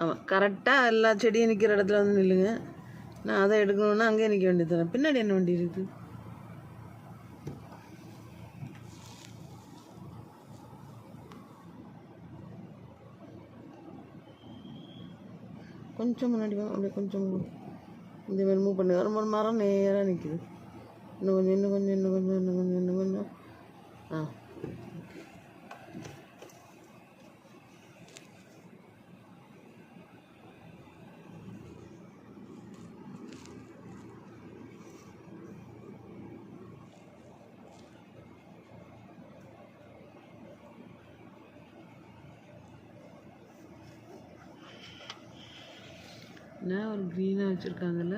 ஆமாம், கரெக்டாக எல்லா செடியும் நிற்கிற இடத்துல வந்து நில்லுங்க. நான் அதை எடுக்கணுன்னா அங்கேயே நிற்க வேண்டியது தானே. பின்னாடி என்ன வண்டி இருக்குது? கொஞ்சம் முன்னாடி வாங்க, அப்படியே கொஞ்சம் இந்த மாதிரி மூவ் பண்ணுங்க. ரொம்ப மரம் நேராக நிற்கிது. இன்னும் கொஞ்சம் இன்னும் கொஞ்சம் இன்னும் கொஞ்சம் இன்னும் கொஞ்சம் இன்னும் கொஞ்சம். ஆ, என்ன ஒரு க்ரீனாக வச்சுருக்காங்கல்ல.